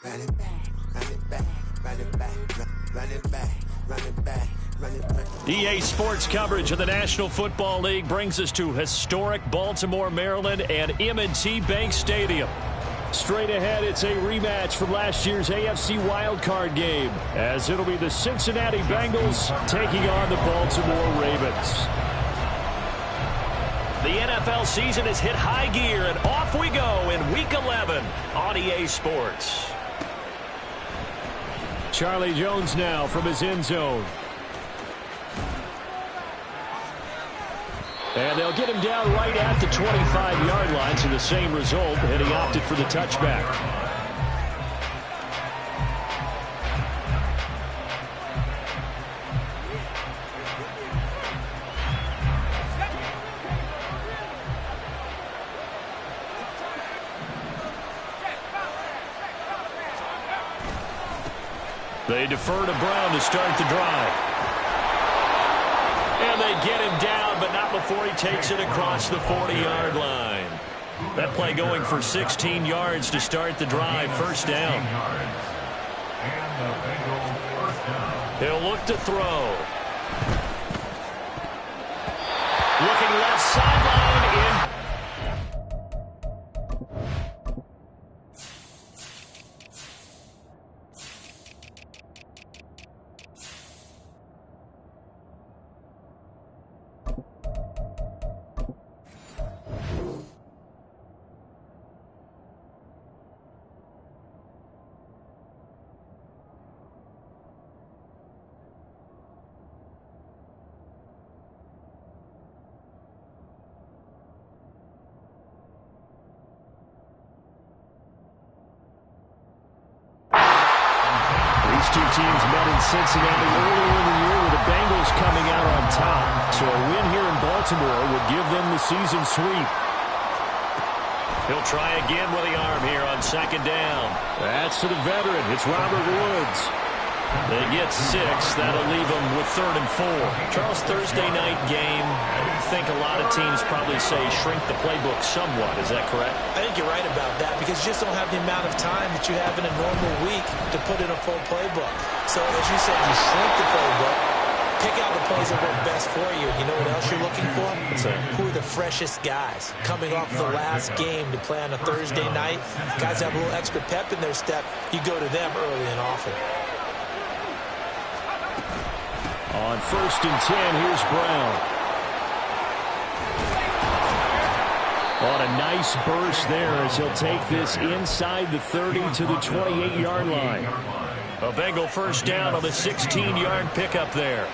Run it back, run it back, run it back, run it back, run it back, run it back. EA Sports coverage of the National Football League brings us to historic Baltimore, Maryland and M&T Bank Stadium. Straight ahead, it's a rematch from last year's AFC wildcard game, as it'll be the Cincinnati Bengals taking on the Baltimore Ravens. The NFL season has hit high gear, and off we go in Week 11 on EA Sports. Charlie Jones now from his end zone. And they'll get him down right at the 25-yard line, so the same result, and he opted for the touchback. They defer to Brown to start the drive. And they get him down, but not before he takes it across the 40-yard line. That play going for 16 yards to start the drive. First down. He'll look to throw. Looking left sideline in. Two teams met in Cincinnati earlier in the year with the Bengals coming out on top. So a win here in Baltimore would give them the season sweep. He'll try again with the arm here on second down. That's to the veteran. It's Robert Woods. They get 6. That'll leave them with 3rd and 4. Charles, Thursday night game, I think a lot of teams probably say shrink the playbook somewhat. Is that correct? I think you're right about that because you just don't have the amount of time that you have in a normal week to put in a full playbook. So, as you said, you shrink the playbook, pick out the plays that work best for you. You know what else you're looking for? Who are the freshest guys coming off the last game to play on a Thursday night? Guys have a little extra pep in their step. You go to them early and often. On 1st and 10, here's Brown. On a nice burst there as he'll take this inside the 30 to the 28-yard line. A Bengal first down on the 16-yard pickup there.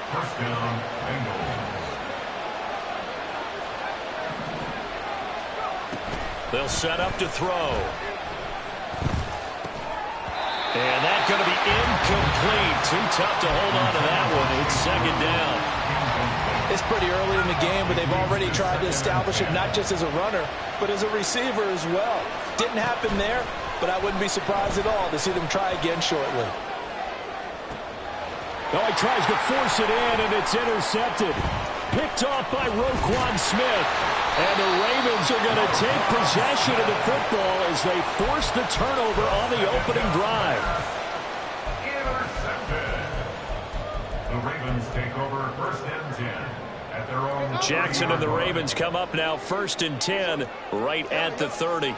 They'll set up to throw. And that's going to be incomplete. Too tough to hold on to that one. It's second down. It's pretty early in the game, but they've already tried to establish it not just as a runner, but as a receiver as well. Didn't happen there, but I wouldn't be surprised at all to see them try again shortly. Oh, he tries to force it in, and it's intercepted. Picked off by Roquan Smith. And the Ravens are going to take possession of the football as they force the turnover on the opening drive. Intercepted. The Ravens take over 1st and 10 at their own. Jackson and the Ravens come up now 1st and 10 right at the 30.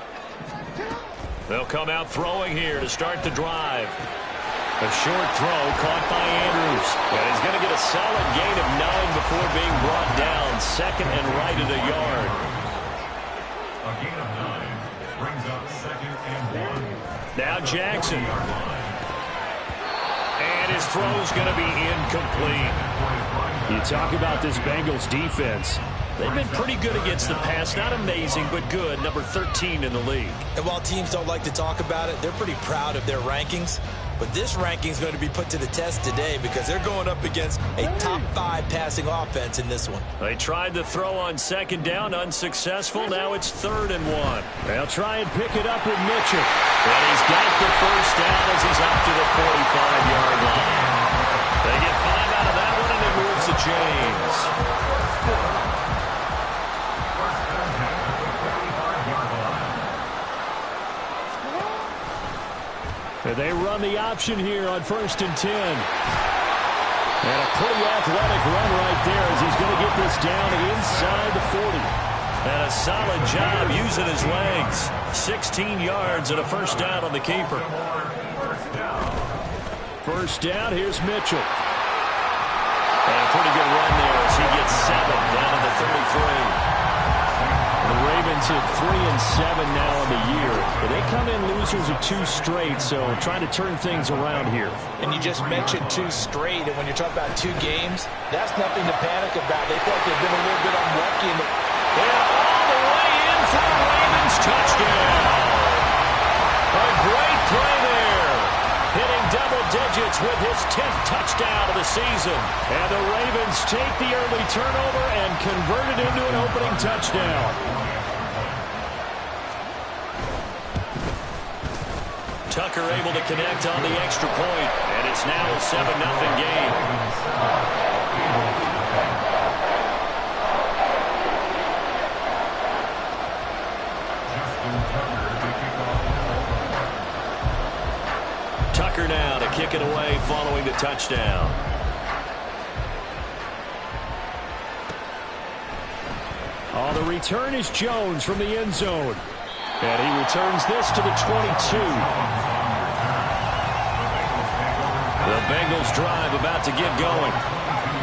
They'll come out throwing here to start the drive. A short throw caught by Andrews. And he's going to get a solid gain of 9 before being brought down. 2nd and right at a yard. A gain of 9 brings up 2nd and 1. Now Jackson. And his throw's going to be incomplete. You talk about this Bengals defense. They've been pretty good against the pass. Not amazing, but good. Number 13 in the league. And while teams don't like to talk about it, they're pretty proud of their rankings. But this ranking is going to be put to the test today because they're going up against a top 5 passing offense in this one. They tried to throw on second down, unsuccessful. Now it's 3rd and 1. They'll try and pick it up with Mitchell. And he's got the first down as he's up to the 45-yard line. They get 5 out of that one, and it moves to James. And they run the option here on 1st and 10. And a pretty athletic run right there as he's going to get this down inside the 40. And a solid job using his legs. 16 yards and a first down on the keeper. First down, here's Mitchell. And a pretty good run there as he gets 7 down to the 33. The Ravens at 3-7 now on the year. They come in losers of 2 straight, so trying to turn things around here. And you just mentioned 2 straight, and when you're talking about 2 games, that's nothing to panic about. They feel like they've been a little bit unlucky. And all the way in for the Ravens touchdown. A great play there. Hitting double digits with his 10th touchdown of the season. And the Ravens take the early turnover and convert it into an opening touchdown. Tucker able to connect on the extra point, and it's now a 7-0 game. Tucker now to kick it away following the touchdown. The return is Jones from the end zone. And he returns this to the 22. The Bengals drive about to get going.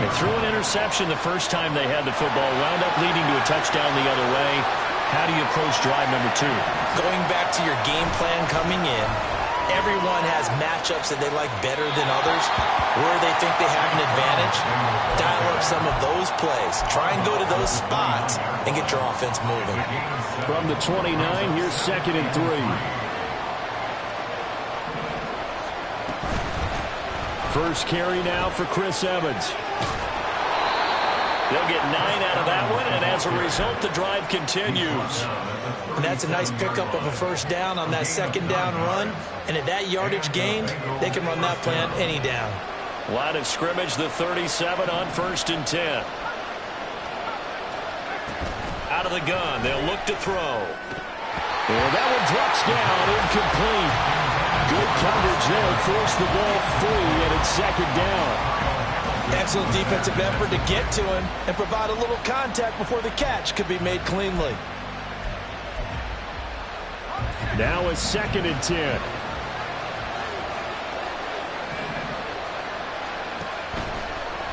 They threw an interception the first time they had the football, wound up leading to a touchdown the other way. How do you approach drive number 2? Going back to your game plan coming in, everyone has matchups that they like better than others, where they think they have an advantage. Dial up some of those plays. Try and go to those spots and get your offense moving. From the 29, here's 2nd and 3. First carry now for Chris Evans. They'll get 9 out of that one, and as a result, the drive continues. And that's a nice pickup of a first down on that 2nd down run. And at that yardage gained, they can run that play on any down. Line of scrimmage, the 37 on 1st and 10. Out of the gun, they'll look to throw. And that one drops down, incomplete. Good coverage there, forced the ball free, and it's 2nd down. Excellent defensive effort to get to him and provide a little contact before the catch could be made cleanly. Now it's 2nd and 10.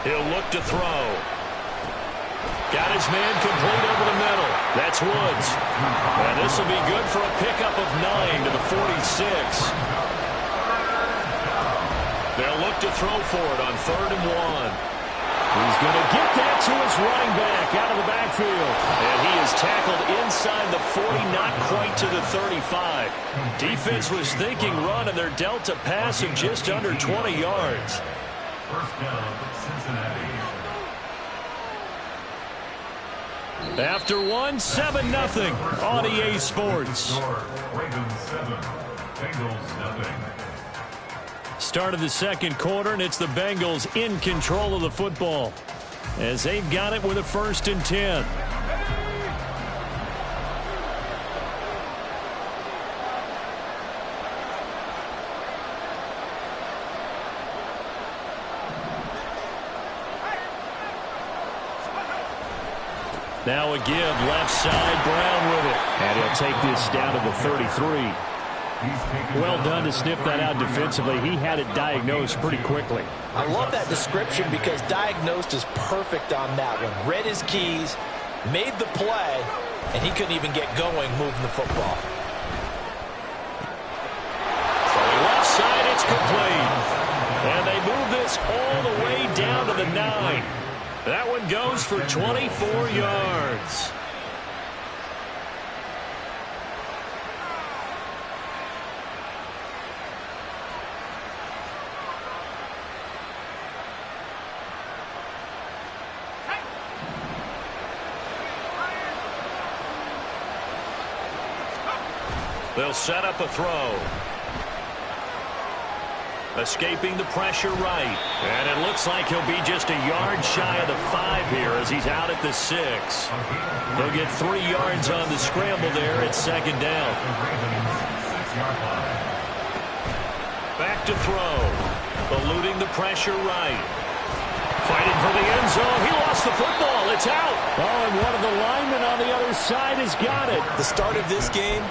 He'll look to throw. Got his man complete over the middle. That's Woods. And this will be good for a pickup of 9 to the 46. They'll look to throw for it on 3rd and 1. He's going to get that to his running back out of the backfield. And he is tackled inside the 40, not quite to the 35. Defense was thinking run, and they're dealt a pass of just under 20 yards. First down, Cincinnati. After 7-0 on EA Sports. Ravens 7, Bengals 0. Start of the 2nd quarter, and it's the Bengals in control of the football as they've got it with a 1st and 10. Now a give, left side, Brown with it. And he'll take this down to the 33. Well done to sniff that out defensively. He had it diagnosed pretty quickly. I love that description because diagnosed is perfect on that one. Read his keys, made the play, and he couldn't even get going moving the football. From left side, it's complete. And they move this all the way down to the 9. That one goes for 24 yards. They'll set up a throw. Escaping the pressure right. And it looks like he'll be just a yard shy of the 5 here as he's out at the 6. They'll get 3 yards on the scramble there at 2nd down. Back to throw. Eluding the pressure right. Fighting for the end zone. He lost the football. It's out. Oh, and one of the linemen on the other side has got it. The start of this game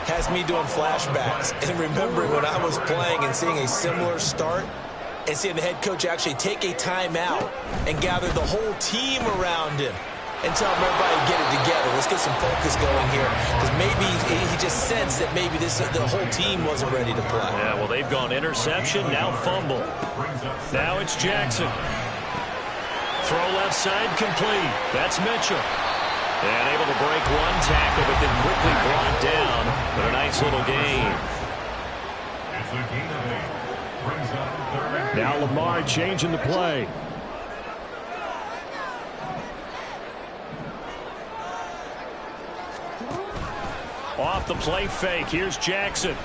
has me doing flashbacks and remembering when I was playing and seeing a similar start and seeing the head coach actually take a timeout and gather the whole team around him and tell everybody to get it together. Let's get some focus going here, because maybe he just sensed that maybe the whole team wasn't ready to play. Yeah, well, they've gone interception, now fumble. Now it's Jackson. Throw left side complete. That's Mitchell. And able to break one tackle, but then quickly brought down. But a nice little gain. It's a gain of 8. Brings up third. Now Lamar changing the play. Off the play fake. Here's Jackson.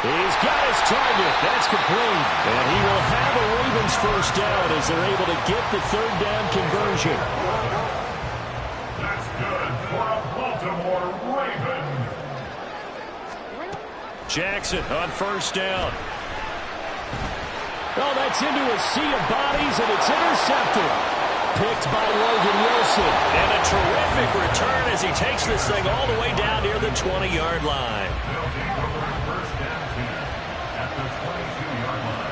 He's got his target. That's complete. And he will have a Ravens first down as they're able to get the third down conversion. That's good for a Baltimore Raven. Jackson on first down. Oh, that's into a sea of bodies, and it's intercepted. Picked by Logan Wilson. And a terrific return as he takes this thing all the way down near the 20-yard line. They'll take over first down 10 at the 22-yard line.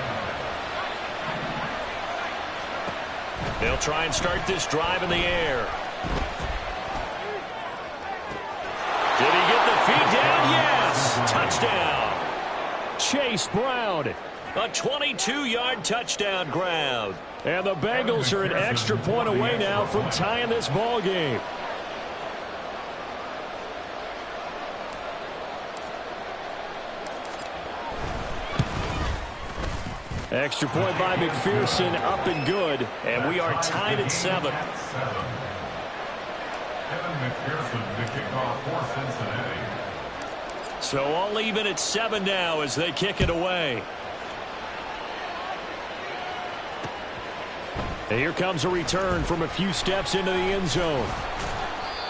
They'll try and start this drive in the air. Did he get the feed down? Yes! Touchdown! Chase Brown. A 22-yard touchdown grab. And the Bengals are an extra point away now from tying this ball game. Extra point by McPherson, up and good. And we are tied at 7. Evan McPherson to kick off for Cincinnati. So all even at 7 now as they kick it away. And here comes a return from a few steps into the end zone.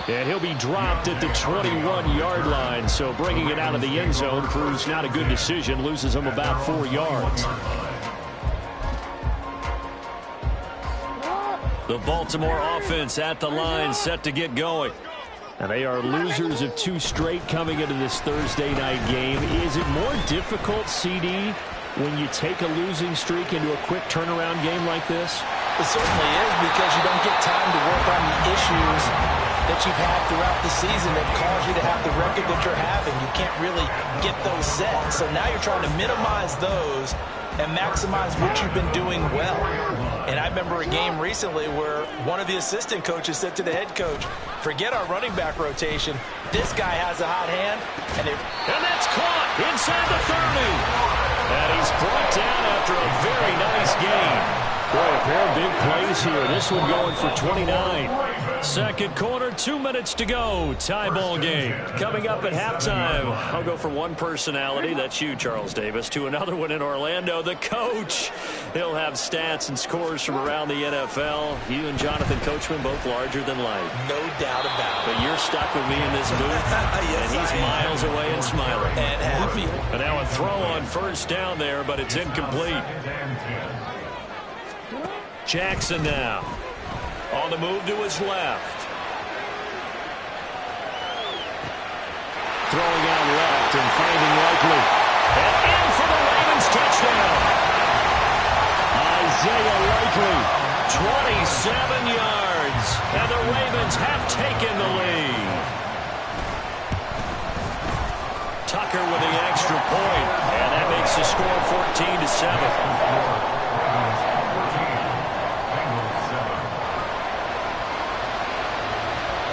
And he'll be dropped at the 21-yard line. So bringing it out of the end zone proves not a good decision. Loses him about 4 yards. The Baltimore offense at the line, set to get going. And they are losers of 2 straight coming into this Thursday night game. Is it more difficult, CD, when you take a losing streak into a quick turnaround game like this? It certainly is, because you don't get time to work on the issues that you've had throughout the season that cause you to have the record that you're having. You can't really get those set. So now you're trying to minimize those and maximize what you've been doing well. And I remember a game recently where one of the assistant coaches said to the head coach, forget our running back rotation. This guy has a hot hand. And that's caught inside the 30. And he's brought down after a very nice gain. Boy, a pair of big plays here. This one going for 29. Second quarter, 2 minutes to go. Tie ball game. Coming up at halftime, I'll go from one personality, that's you, Charles Davis, to another one in Orlando, the coach. He'll have stats and scores from around the NFL. You and Jonathan Coachman, both larger than life. No doubt about it. But you're stuck with me in this booth, yes, and he's miles away and smiling. And happy. And now a throw on first down there, but it's incomplete. Jackson now on the move to his left. Throwing out left and finding Likely. And in for the Ravens touchdown. Isaiah Likely. 27 yards. And the Ravens have taken the lead. Tucker with the extra point. And that makes the score 14-7.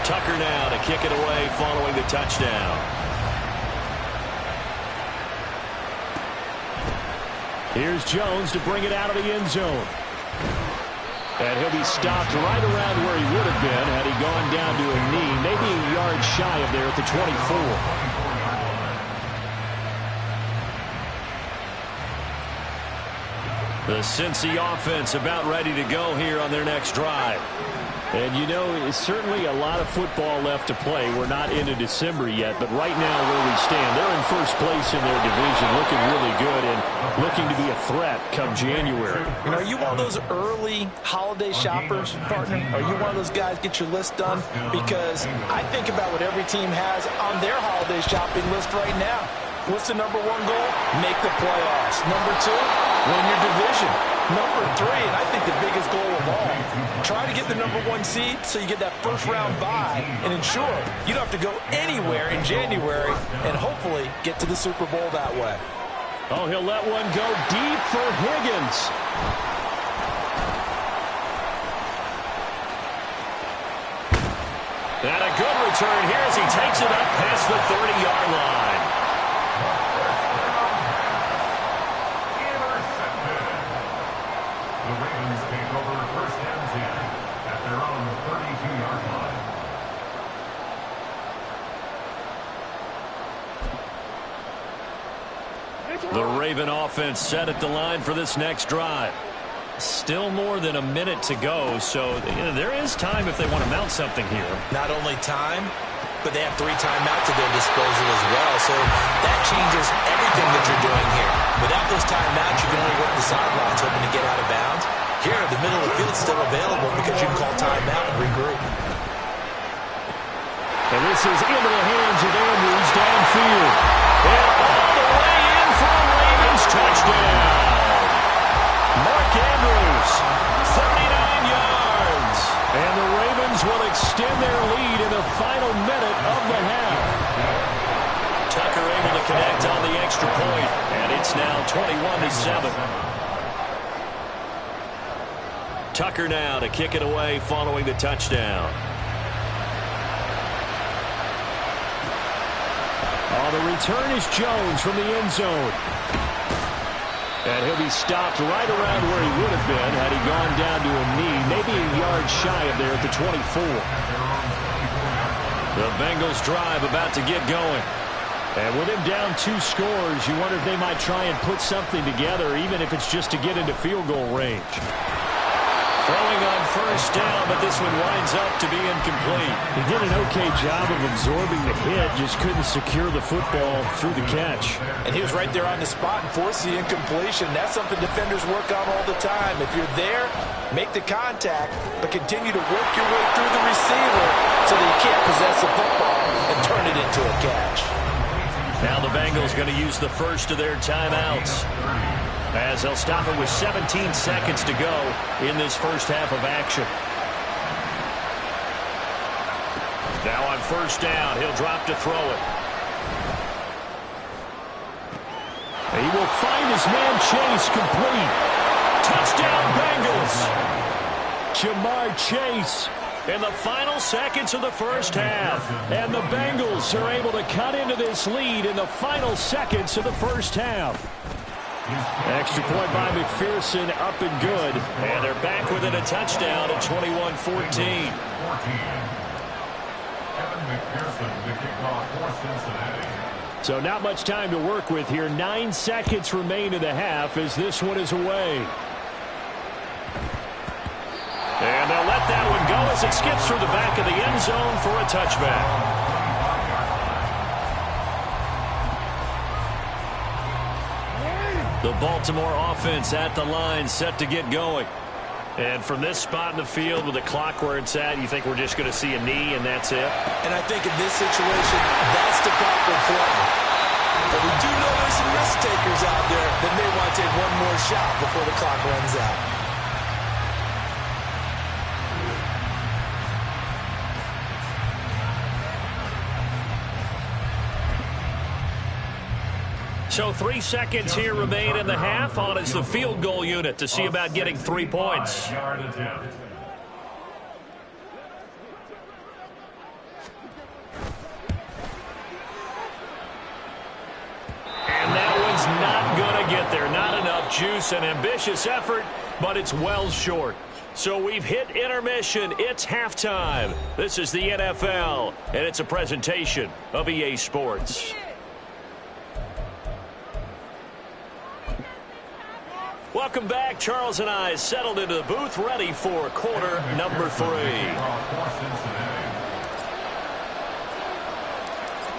Tucker now to kick it away following the touchdown. Here's Jones to bring it out of the end zone. And he'll be stopped right around where he would have been had he gone down to a knee, maybe a yard shy of there at the 24. The Cincy offense about ready to go here on their next drive. And, you know, it's certainly a lot of football left to play. We're not into December yet, but right now where we stand, they're in first place in their division, looking really good and looking to be a threat come January. You know, are you one of those early holiday shoppers, partner? Are you one of those guys get your list done? Because I think about what every team has on their holiday shopping list right now. What's the number one goal? Make the playoffs. Number two, win your division. Number three, and I think the biggest goal of all, try to get the number one seed so you get that first round bye and ensure you don't have to go anywhere in January and hopefully get to the Super Bowl that way. Oh, he'll let one go deep for Higgins. And a good return here as he takes it up past the 30-yard line. The Ravens take over first and 10 at their own 32-yard line. The Raven offense set at the line for this next drive. Still more than a minute to go, so there is time if they want to mount something here. Not only time, but they have 3 timeouts at their disposal as well, so that changes everything that you're doing here. Without those timeouts, you can only work the sidelines hoping to get out of bounds. Here, the middle of the field is still available because you can call timeout and regroup. And this is into the hands of Andrews downfield. And all the way in for a Ravens touchdown. Mark Andrews, 39 yards. And the Ravens will extend their lead in the final minute of the half. Tucker able to connect on the extra point, and it's now 21-7. Tucker now to kick it away following the touchdown. Oh, the return is Jones from the end zone. And he'll be stopped right around where he would have been had he gone down to a knee, maybe a yard shy of there at the 24. The Bengals drive about to get going. And with him down 2 scores, you wonder if they might try and put something together, even if it's just to get into field goal range. Throwing on first down, but this one winds up to be incomplete. He did an okay job of absorbing the hit, just couldn't secure the football through the catch. And he was right there on the spot and forced the incompletion. That's something defenders work on all the time. If you're there, make the contact, but continue to work your way through the receiver so that you can't possess the football and turn it into a catch. Now the Bengals going to use the first of their timeouts, as they'll stop it with 17 seconds to go in this first half of action. Now on first down, he'll drop to throw it. He will find his man Chase complete. Touchdown Bengals! Jamar Chase. In the final seconds of the first half. And the Bengals are able to cut into this lead in the final seconds of the first half. Extra point by McPherson, up and good. And they're back within a touchdown at 21-14. Evan McPherson, the kickoff for Cincinnati. So not much time to work with here. 9 seconds remain in the half as this one is away. And they'll let that one go as it skips through the back of the end zone for a touchback. The Baltimore offense at the line, set to get going. And from this spot in the field with the clock where it's at, you think we're just going to see a knee and that's it? And I think in this situation, that's the proper play. But we do know there's some risk takers out there that may want to take one more shot before the clock runs out. So 3 seconds here remain in the half. On is the field goal unit to see about getting 3 points. And that one's not going to get there. Not enough juice. An ambitious effort, but it's well short. So we've hit intermission. It's halftime. This is the NFL, and it's a presentation of EA Sports. Welcome back. Charles and I settled into the booth, ready for quarter number 3.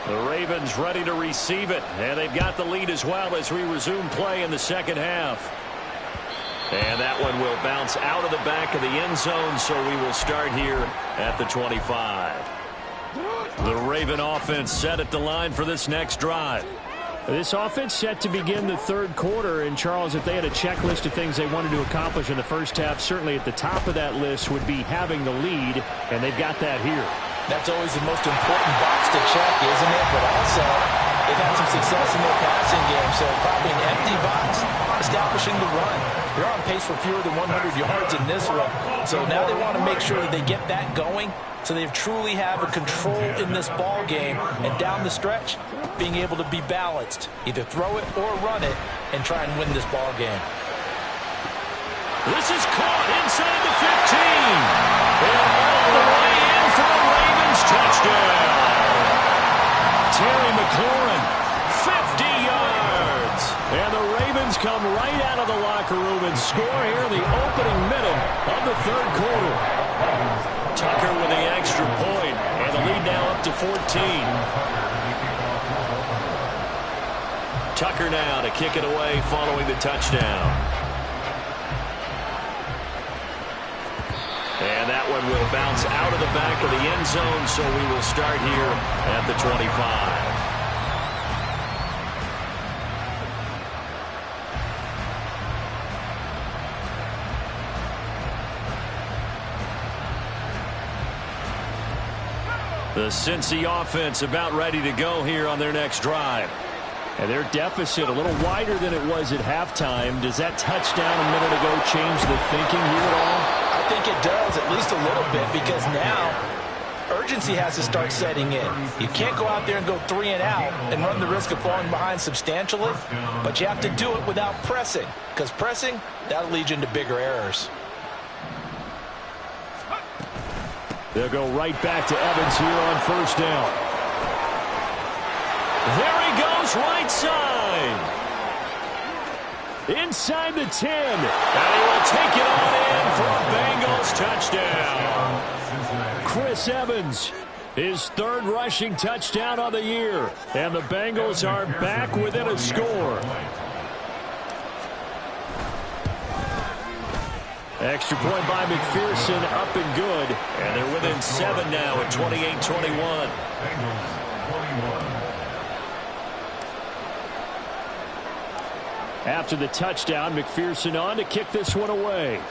The Ravens ready to receive it, and they've got the lead as well as we resume play in the second half. And that one will bounce out of the back of the end zone, so we will start here at the 25. The Raven offense set at the line for this next drive. This offense set to begin the third quarter, and Charles, if they had a checklist of things they wanted to accomplish in the first half, certainly at the top of that list would be having the lead, and they've got that here. That's always the most important box to check, isn't it? But also, they've had some success in their passing game, so probably an empty box, establishing the run. They're on pace for fewer than 100 yards in this one, so now they want to make sure that they get that going so they truly have a control in this ball game, and down the stretch, being able to be balanced. Either throw it or run it and try and win this ball game. This is caught inside the 15. And all the way in for a Ravens touchdown. Terry McLaurin, 50 yards. And the Ravens come right out of the locker room and score here in the opening minute of the third quarter. Tucker with the extra point, and the lead now up to 14. Tucker now to kick it away following the touchdown. And that one will bounce out of the back of the end zone, so we will start here at the 25. The Cincy offense about ready to go here on their next drive. And their deficit a little wider than it was at halftime. Does that touchdown a minute ago change the thinking here at all? I think it does, at least a little bit, because now urgency has to start setting in. You can't go out there and go 3 and out and run the risk of falling behind substantially, but you have to do it without pressing, because pressing, that'll lead you into bigger errors. They'll go right back to Evans here on first down. There he goes, right side. Inside the 10. And he will take it on in for a Bengals touchdown. Chris Evans, his third rushing touchdown of the year. And the Bengals are back within a score. Extra point by McPherson, up and good. And they're within 7 now at 28-21. After the touchdown, McPherson on to kick this one away.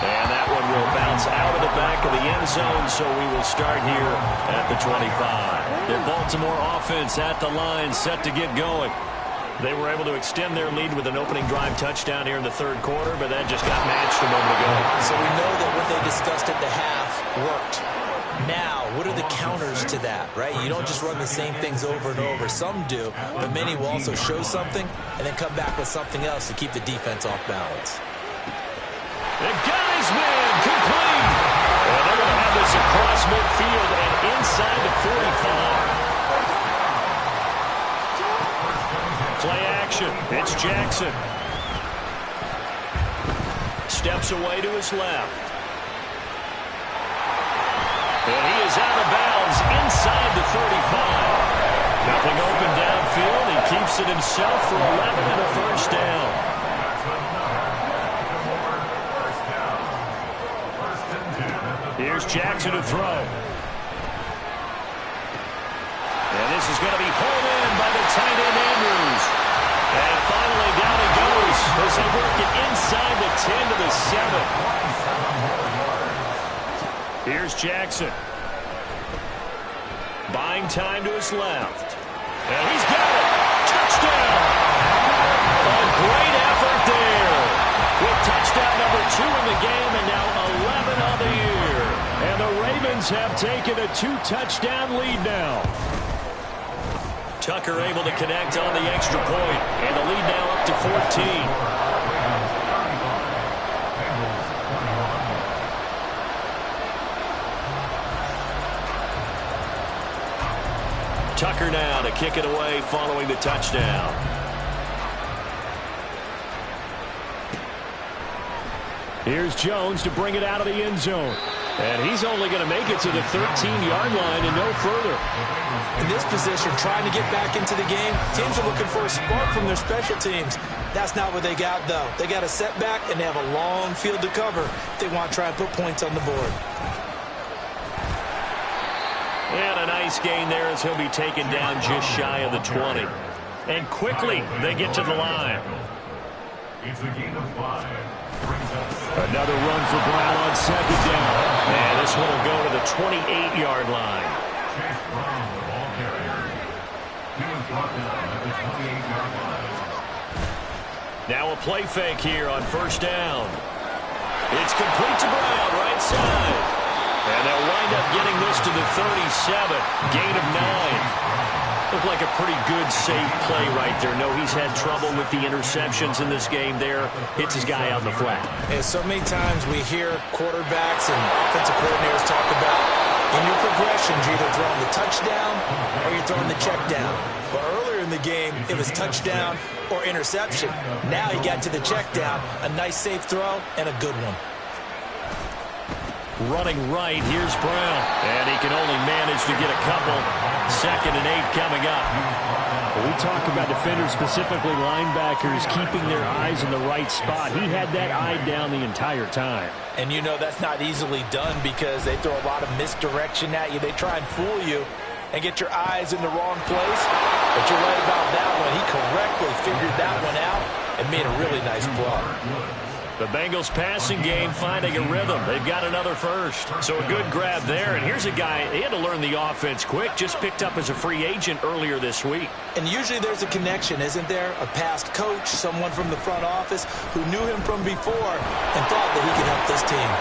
And that one will bounce out of the back of the end zone, so we will start here at the 25. The Baltimore offense at the line, set to get going. They were able to extend their lead with an opening drive touchdown here in the third quarter, but that just got matched a moment ago. So we know that what they discussed at the half worked. Now, what are the counters to that, right? You don't just run the same things over and over. Some do, but many will also show something and then come back with something else to keep the defense off balance. The guy's man complete. And they're going to have this across midfield and inside the 45. Play action. It's Jackson. Steps away to his left. And he is out of bounds inside the 35. Nothing open downfield. He keeps it himself for 11 and a first down. Here's Jackson to throw. And this is going to be pulled in by the tight end Andrews. And finally down he goes as they work it inside the 10 to the 7. Here's Jackson. Buying time to his left. And he's got it. Touchdown. A great effort there. With touchdown number 2 in the game and now 11 on the year. And the Ravens have taken a 2-touchdown lead now. Tucker able to connect on the extra point, and the lead now up to 14. Tucker now to kick it away following the touchdown. Here's Jones to bring it out of the end zone. And he's only going to make it to the 13-yard line and no further. In this position, trying to get back into the game, teams are looking for a spark from their special teams. That's not what they got, though. They got a setback, and they have a long field to cover if they want to try and put points on the board. And a nice gain there as he'll be taken down just shy of the 20. And quickly, they get to the line. It's a gain of 5. Another run for Brown on second down. And this one will go to the 28-yard line. Chase Brown, the ball carrier. He was brought down at the 28-yard line. Now a play fake here on first down. It's complete to Brown, right side. And they'll wind up getting this to the 37. Gain of 9. Looked like a pretty good, safe play right there. No, he's had trouble with the interceptions in this game there. Hits his guy out in the flat. And so many times we hear quarterbacks and offensive coordinators talk about in your progressions, you're either throwing the touchdown or you're throwing the check down. But earlier in the game, it was touchdown or interception. Now he got to the check down. A nice, safe throw and a good one. Running right, here's Brown. And he can only manage to get a couple. 2nd and 8 coming up. We talk about defenders, specifically linebackers, keeping their eyes in the right spot. He had that eye down the entire time. And you know that's not easily done because they throw a lot of misdirection at you. They try and fool you and get your eyes in the wrong place. But you're right about that one. He correctly figured that one out and made a really nice play. The Bengals passing game finding a rhythm. They've got another first. So a good grab there. And here's a guy, he had to learn the offense quick. Just picked up as a free agent earlier this week. And usually there's a connection, isn't there? A past coach, someone from the front office who knew him from before and thought that he could help this team.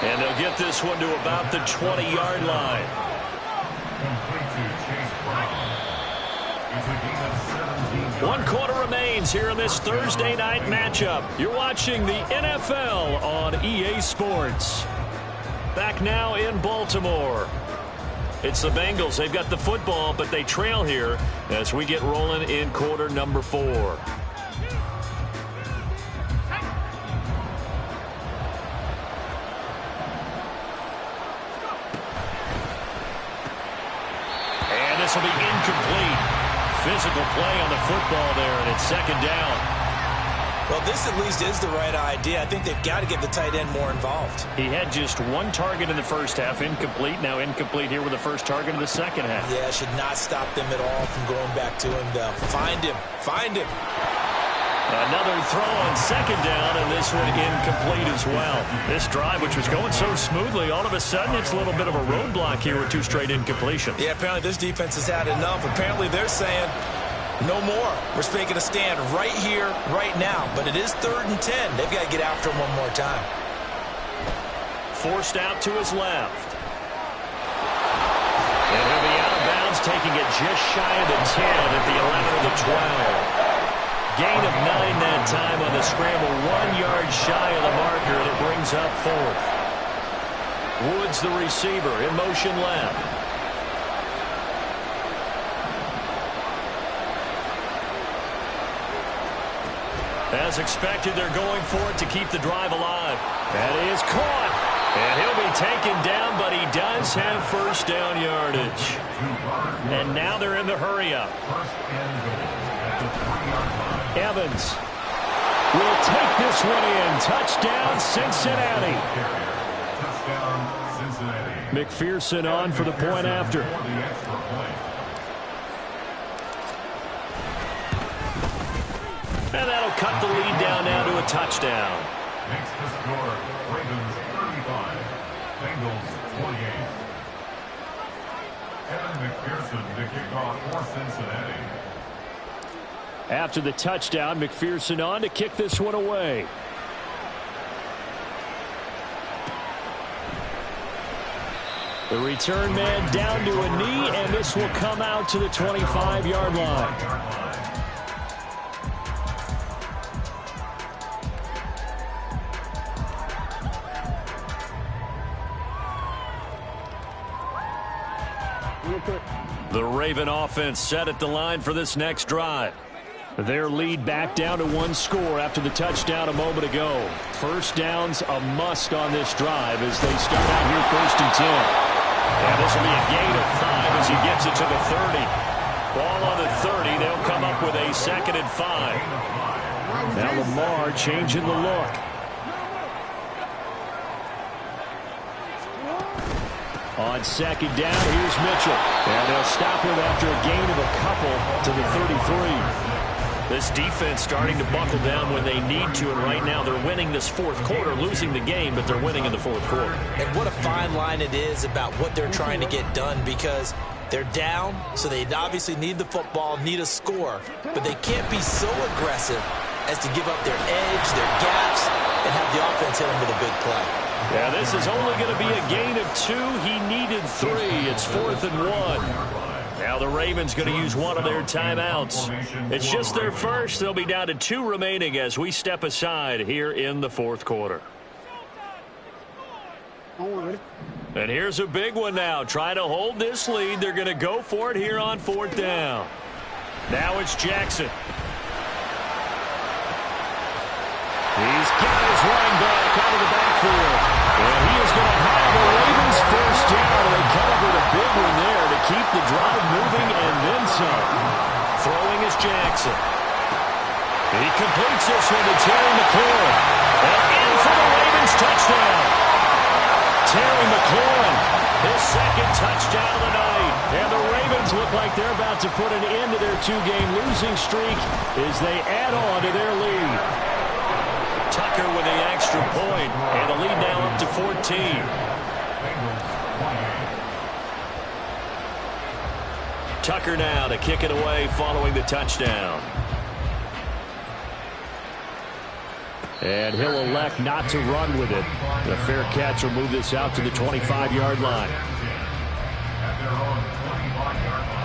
And they'll get this one to about the 20-yard line. Complete to Chase Brown. It's a gain of 17. 1 quarter remains here in this Thursday night matchup. You're watching the NFL on EA Sports. Back now in Baltimore. It's the Bengals. They've got the football, but they trail here as we get rolling in quarter number 4. And this will be incomplete. Physical play on the football there, and it's 2nd down. Well, this at least is the right idea. I think they've got to get the tight end more involved. He had just 1 target in the first half, incomplete. Now incomplete here with the first target in the second half. Yeah, should not stop them at all from going back to him, though. Find him. Find him. Another throw on 2nd down, and this one incomplete as well. This drive, which was going so smoothly, all of a sudden it's a little bit of a roadblock here with 2 straight incompletions. Yeah, apparently this defense has had enough. Apparently they're saying no more. We're making a stand right here, right now. But it is 3rd and 10. They've got to get after him one more time. Forced out to his left. And he'll be out of bounds, taking it just shy of the 10 at the 11 of the 12. Gain of 9 that time on the scramble, 1 yard shy of the marker, and it brings up 4th. Woods, the receiver, in motion left. As expected, they're going for it to keep the drive alive. That is caught. And he'll be taken down, but he does have first down yardage. And now they're in the hurry-up. Evans will take this one in. Touchdown, Cincinnati. Touchdown, Cincinnati. McPherson on for the point after. And that'll cut the lead down now to a touchdown. Makes the score Ravens 35, Bengals 28. Evan McPherson to kick off for Cincinnati. After the touchdown, McPherson on to kick this one away. The return man down to a knee, and this will come out to the 25-yard line. The Raven offense set at the line for this next drive. Their lead back down to one score after the touchdown a moment ago. First down's a must on this drive as they start out here 1st and 10. And this will be a gain of 5 as he gets it to the 30. Ball on the 30. They'll come up with a 2nd and 5. Now Lamar changing the look. On 2nd down, here's Mitchell. And they'll stop him after a gain of a couple to the 33. This defense starting to buckle down when they need to, and right now they're winning this 4th quarter, losing the game, but they're winning in the 4th quarter. And what a fine line it is about what they're trying to get done, because they're down, so they obviously need the football, need a score, but they can't be so aggressive as to give up their edge, their gaps, and have the offense hit them with a big play. Yeah, this is only going to be a gain of 2. He needed 3. It's 4th and 1. Now the Ravens going to use one of their timeouts. It's just their first. They'll be down to 2 remaining as we step aside here in the 4th quarter. And here's a big one now. Trying to hold this lead. They're going to go for it here on 4th down. Now it's Jackson. He's got his running back out of the backfield. And he is going to have the Ravens first down. And they come up with a big one there to keep the drive moving and then some. Throwing is Jackson. He completes this one to Terry McLaurin. And in for the Ravens touchdown. Terry McLaurin, his 2nd touchdown of the night. And the Ravens look like they're about to put an end to their 2-game losing streak as they add on to their lead. Tucker with the extra point, and the lead now up to 14. Tucker now to kick it away following the touchdown. And he'll elect not to run with it. The fair catch will move this out to the 25-yard line. At their own 25-yard line.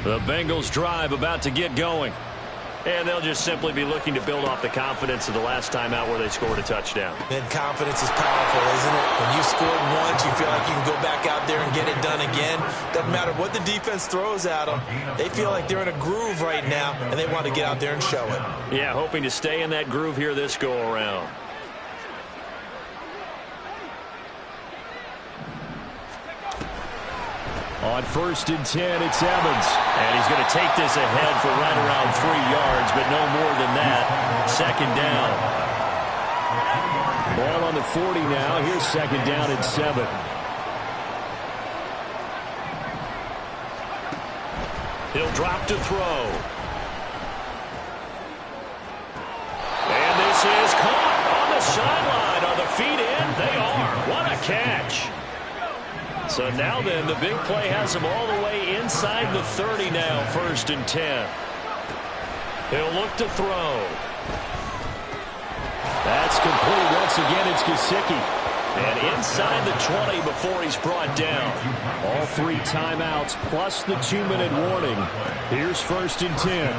The Bengals drive about to get going. And they'll just simply be looking to build off the confidence of the last time out where they scored a touchdown. And confidence is powerful, isn't it? When you scored once, you feel like you can go back out there and get it done again. Doesn't matter what the defense throws at them. They feel like they're in a groove right now, and they want to get out there and show it. Yeah, hoping to stay in that groove here this go-around. On 1st and 10, it's Evans. And he's going to take this ahead for right around 3 yards, but no more than that. 2nd down. Ball on the 40 now. Here's 2nd down and 7. He'll drop to throw. And this is caught on the sideline. Are the feet in? They are. What a catch. So now then, the big play has him all the way inside the 30 now, 1st and 10. He'll look to throw. That's complete. Once again, it's Gesicki. And inside the 20 before he's brought down. All 3 timeouts plus the 2-minute warning. Here's 1st and 10.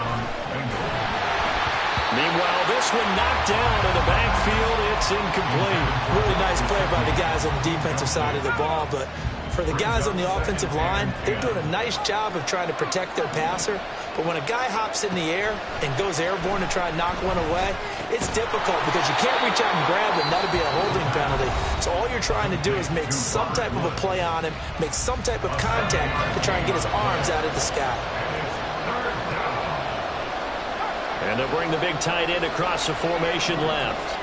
Meanwhile, this one knocked down in the backfield. It's incomplete. Really nice play by the guys on the defensive side of the ball, but for the guys on the offensive line, they're doing a nice job of trying to protect their passer. But when a guy hops in the air and goes airborne to try and knock one away, it's difficult because you can't reach out and grab it, and that'll be a holding penalty. So all you're trying to do is make some type of a play on him, make some type of contact to try and get his arms out of the sky. And they'll bring the big tight end across the formation left.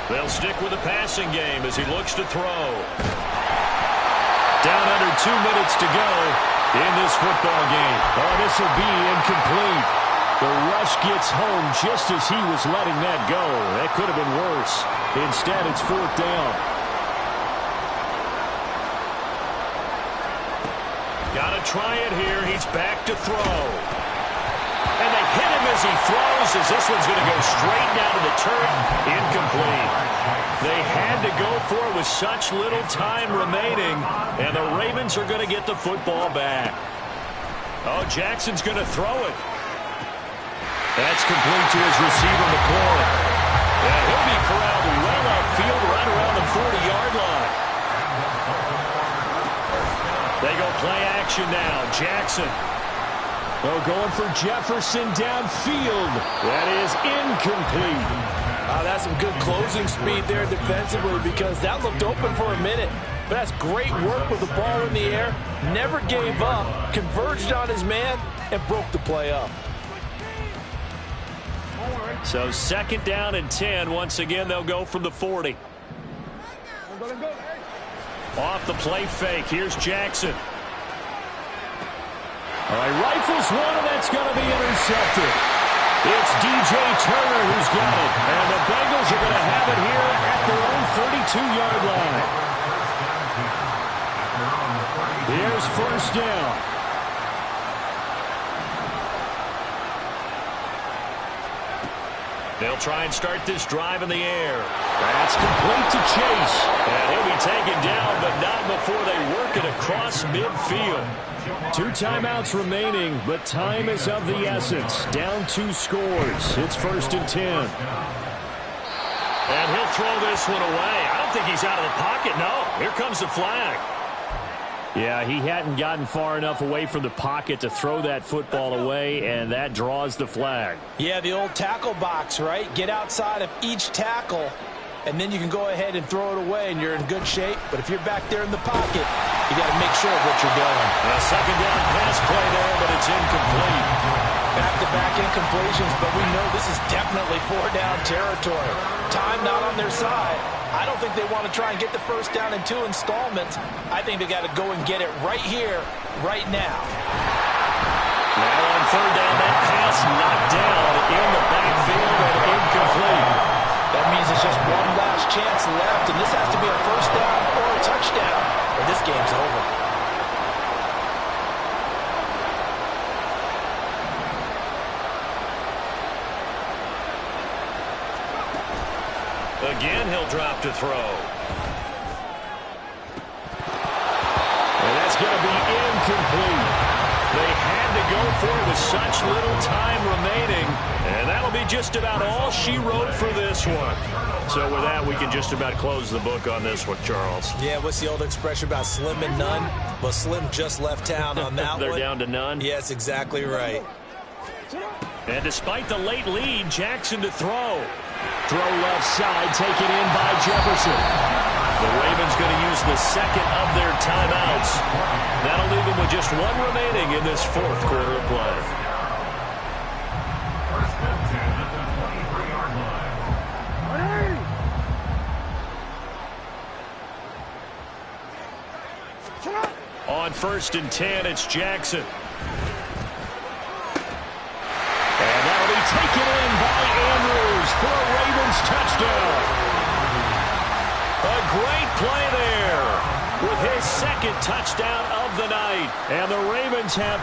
They'll stick with the passing game as he looks to throw. Down under 2 minutes to go in this football game. Oh, this will be incomplete. The rush gets home just as he was letting that go. That could have been worse. Instead, it's 4th down. Got to try it here. He's back to throw. And they hit him as he throws, as this one's going to go straight down to the turf. Incomplete. They had to go for it with such little time remaining, and the Ravens are going to get the football back. Oh, Jackson's going to throw it. That's complete to his receiver, McLaurin. And he'll be corralled well upfield right around the 40-yard line. They go play action now. Jackson. Well, going for Jefferson downfield. That is incomplete. That's some good closing speed there defensively because that looked open for a minute. But that's great work with the ball in the air. Never gave up, converged on his man, and broke the play up. So 2nd down and 10. Once again, they'll go from the 40. Off the play fake. Here's Jackson. All right, rifles one, and that's going to be intercepted. It's DJ Turner who's got it. And the Bengals are going to have it here at their own 32-yard line. Here's 1st down. They'll try and start this drive in the air. That's complete to Chase. And he'll be taken down, but not before they work it across midfield. 2 timeouts remaining, but time is of the essence. Down 2 scores. It's 1st and 10. And he'll throw this one away. I don't think he's out of the pocket. No, here comes the flag. Yeah, he hadn't gotten far enough away from the pocket to throw that football away, and that draws the flag. Yeah, the old tackle box, right? Get outside of each tackle, and then you can go ahead and throw it away, and you're in good shape. But if you're back there in the pocket, you got to make sure of what you're doing. A 2nd down pass play there, but it's incomplete. Back-to-back incompletions, but we know this is definitely 4-down territory. Time not on their side. I don't think they want to try and get the 1st down in 2 installments. I think they got to go and get it right here, right now. Now on 3rd down, that pass knocked down in the backfield and incomplete. That means it's just one last chance left, and this has to be a 1st down or a touchdown, or this game's over. Again, he'll drop to throw. And that's going to be incomplete. They had to go for it with such little time remaining, and that'll be just about all she wrote for this one. So with that, we can just about close the book on this one, Charles. Yeah, what's the old expression about slim and none? Well, Slim just left town on that They're one. down to none? Yes, exactly right. And despite the late lead, Jackson to throw. Throw left side, taken in by Jefferson. The Ravens going to use the 2nd of their timeouts. That'll leave them with just 1 remaining in this 4th quarter of play. 1st and 10 at the 23-yard line. On 1st and 10, it's Jackson. And that'll be taken in by Andrews for a Ravens touchdown. A great play there with his 2nd touchdown of the night. And the Ravens have